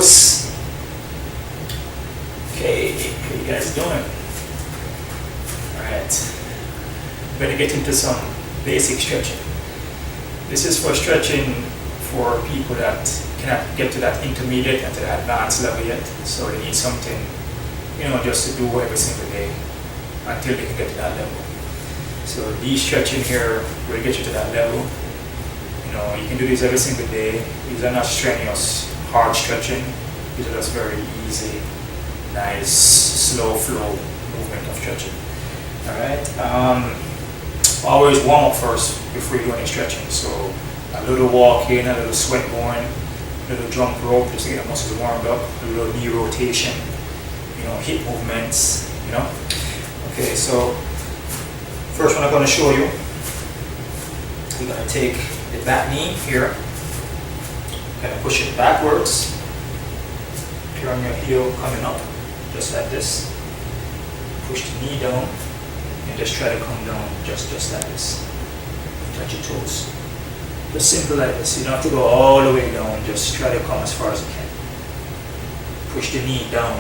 toes. Okay, how you guys doing? Alright, we're going to get into some basic stretching. This is for stretching for people that cannot get to that intermediate and to the advanced level yet, so they need something, just to do every single day until they can get to that level. So these stretching here will get you to that level. You can do these every single day. These are not strenuous, hard stretching. These are just very easy, nice, slow flow movement of stretching. Alright. Always warm up first before you do any stretching. So a little walking, a little sweat going, a little jump rope just to get the muscles warmed up, a little knee rotation, hip movements, Okay, so first one I'm going to show you, you're going to take the back knee here, kind of push it backwards, turn your heel coming up, just like this, push the knee down, and just try to come down, just like this, touch your toes. Just simple like this, you don't have to go all the way down, just try to come as far as you can. Push the knee down,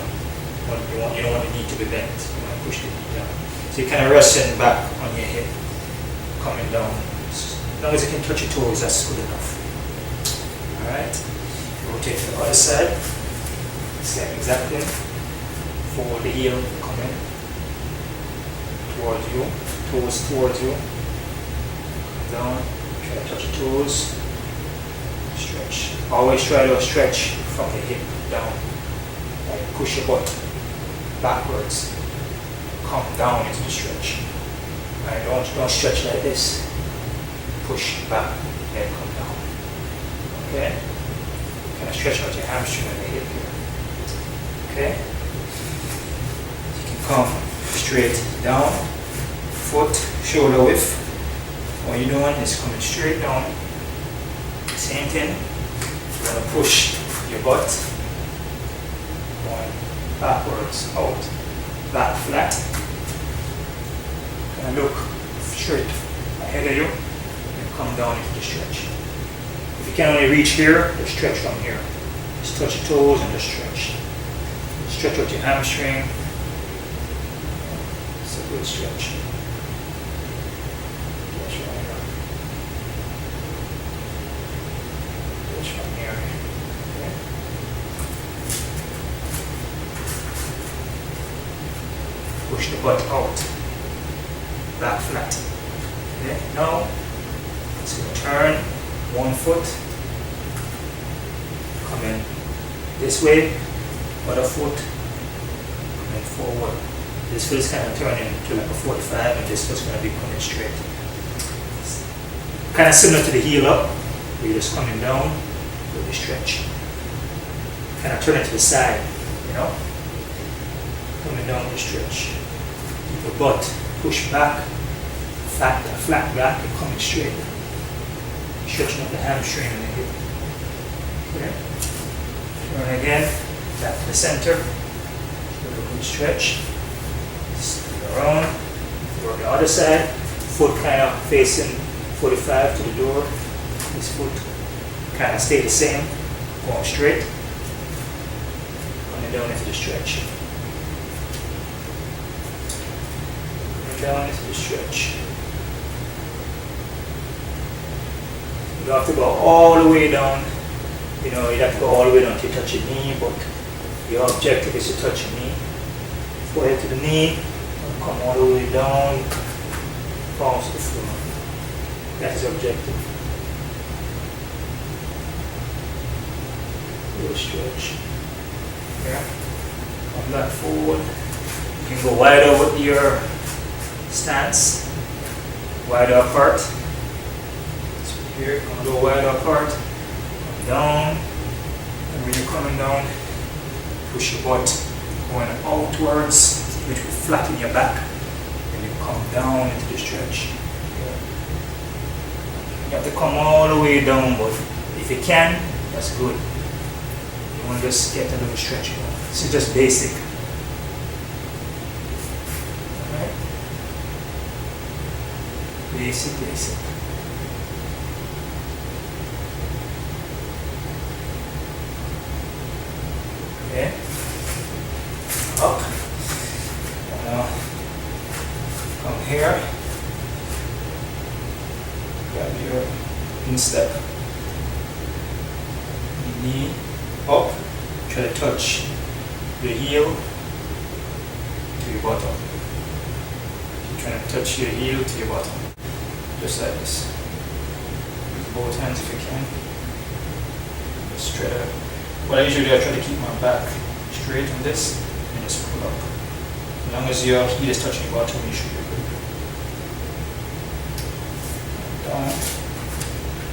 you don't want the knee to be bent, you want to push the knee down. So you're kind of resting back on your hip, coming down. As long as you can touch your toes, that's good enough. Alright, rotate to the other side, same exact thing. Forward the heel, come in, towards you, toes towards you, come down, try to touch your toes, stretch. Always try to stretch from the hip down, like push your butt backwards, come down into the stretch. Alright, don't stretch like this. Push back, then come down. Okay? Kind of stretch out your hamstring and the hip here. Okay? You can come straight down, foot, shoulder width. What you're doing is coming straight down. Same thing. You're going to push your butt, going backwards, out, back flat. Kind of look straight ahead of you. Come down into the stretch. If you can only reach here, just stretch from here. Just touch your toes and just stretch. Stretch out your hamstring. It's a good stretch. Stretch from here. Stretch from here. Okay. Push the butt out. Back flat. Okay. Now, it's going to turn one foot, come in this way, other foot, come in forward. This foot is kind of turning to like a 45 and this foot's going to be coming straight. It's kind of similar to the heel up, where you're just coming down with the stretch. Kind of turn it to the side, coming down with the stretch. Keep your butt push back, flat back and coming straight. Stretching up the hamstring and the hip. Okay. Turn again, back to the center. Give a good stretch. Spin around. Work the other side. Foot kind of facing 45 to the door. This foot kind of stay the same. Going straight. Coming down into the stretch. Coming down into the stretch. You don't have to go all the way down. You have to go all the way down to touch your knee, but your objective is to touch your knee. Forehead to the knee, come all the way down, palms to the floor. That's the objective. Little stretch. Yeah. Come back forward. You can go wider with your stance, wider apart. Here, come a little wider apart, come down, and when you're coming down, push your butt going outwards, which will flatten your back, and you come down into the stretch. You have to come all the way down, but if you can, that's good. You want to just get a little stretch going. This is just basic. Alright? Basic. your instep. Knee up, try to touch your heel to your bottom. You're trying to touch your heel to your bottom. Just like this. Use both hands if you can. Just try to, what I usually do, I try to keep my back straight on this and just pull up. As long as your heel is touching your bottom, you should be good. Down,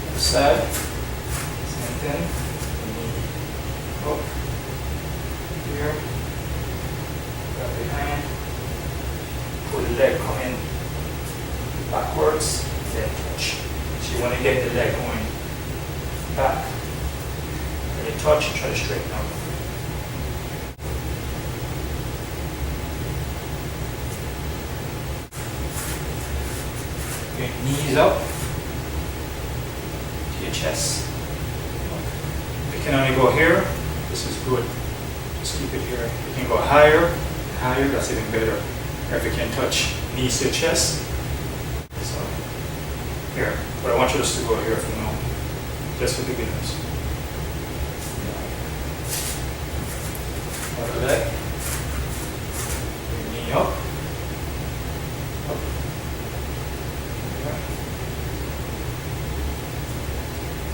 other side, same thing. Knee up, here, grab behind, pull the leg coming backwards, then touch. So you want to get the leg going back. When you touch, try to straighten out. Okay, knees up to your chest. If you can only go here, this is good. Just keep it here. You can go higher, that's even better. Or if you can touch knees to your chest. So, here. But I want you just to go here for now. Just for beginners. Other leg. Knee up. Up. Here.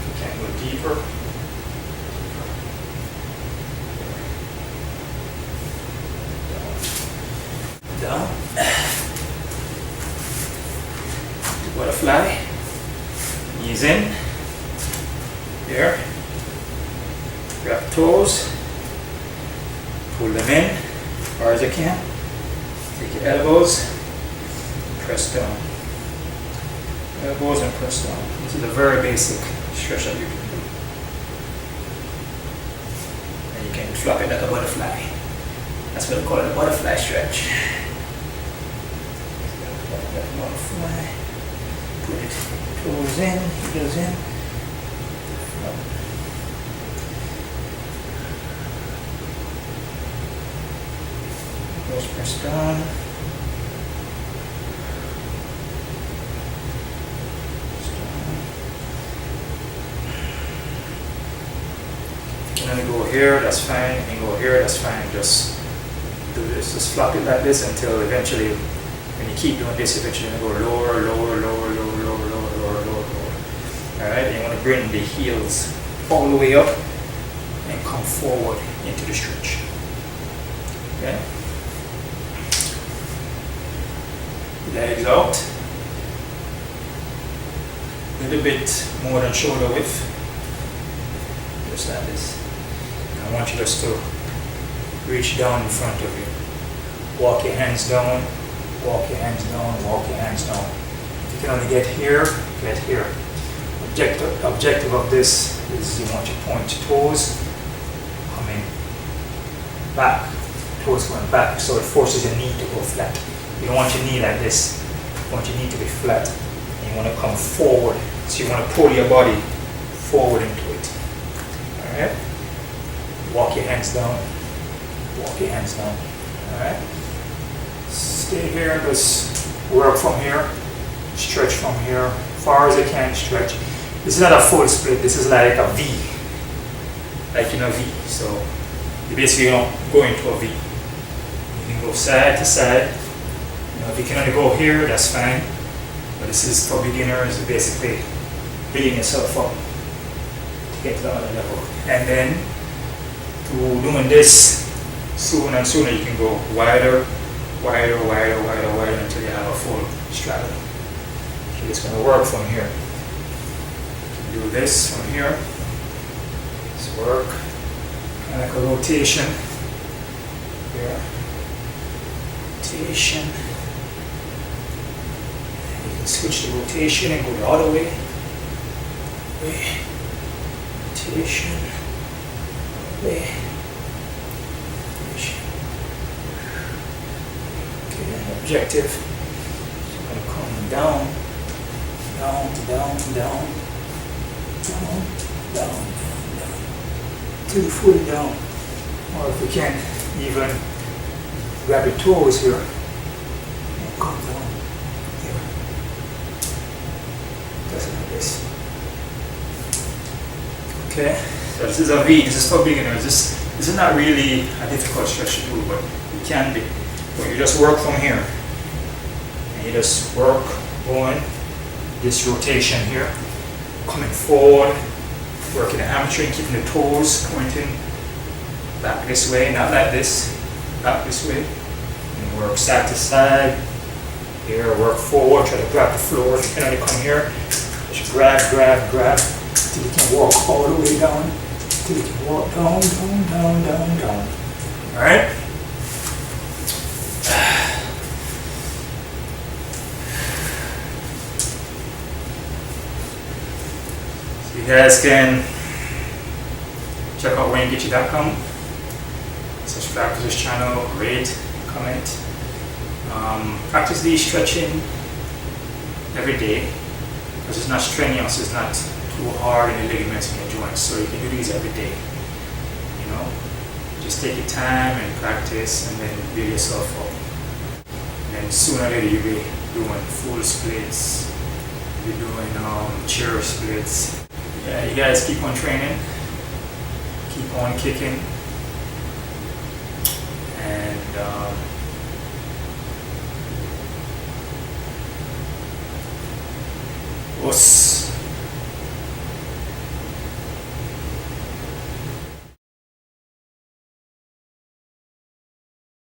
You can go deeper. Down. Butterfly. Knees in. Here. Grab toes. Pull them in as far as you can. Take your elbows. Press down. Elbows and press down. This is a very basic stretch that you can do. And you can flop it like a butterfly. That's what we call it, a butterfly stretch. Butterfly. Put it toes in, heels in. Just press down. You can only go here, that's fine. You can go here, that's fine. Just do this. Just flop it like this until eventually, when you keep doing this, eventually you're going to go lower, lower, lower, lower, lower, lower, lower, lower, lower. Alright, you want to bring the heels all the way up and come forward into the stretch. Okay? Legs out. A little bit more than shoulder width. Just like this. I want you just to reach down in front of you. Walk your hands down, walk your hands down, walk your hands down. If you can only get here, get here. Objective of this is you want your point toes coming back, toes going back, so it forces your knee to go flat. You don't want your knee like this, you want your knee to be flat. And you want to come forward, so you want to pull your body forward into it. Alright? Walk your hands down, walk your hands down. Alright? Stay here and just work from here, stretch from here, far as you can stretch. This is not a full split, this is like a V, like in a V. So you basically don't go into a V. You can go side to side. You know, if you can only go here, that's fine. But this is for beginners, basically building yourself up to get to the other level. And then through doing this, sooner and sooner you can go wider, wider, wider, wider, wider until you have a full straddle. Okay, it's going to work from here. You can do this from here. Let's work. Kind of like a rotation. Here. Rotation. You can switch the rotation and go the other way. Rotation. Way. Rotation. Okay, objective. So I'm going to come down, down, down, down, down, down, down, till fully down. Or if you can, even grab your toes here and come down here. Just like this. Okay, so this is a V. This is for beginners. This is not really a difficult stretch to do, but it can be. But you just work from here. And you just work going this rotation here, coming forward, working the hamstring, keeping the toes pointing back this way, not like this, back this way. And work side to side. Here, work forward, try to grab the floor. If you can only come here, just grab, grab, grab, till you can walk all the way down, till you can walk down, down, down, down, down. All right? So you guys can check out Gichie.com, subscribe to this channel, rate, comment. Practice these stretching every day, because it's not strenuous, it's not too hard in the ligaments in your joints, so you can do these every day. You know, just take your time and practice, and then build yourself up. And then sooner or later you'll be doing full splits, you'll be doing chair splits. Yeah, you guys keep on training, keep on kicking, and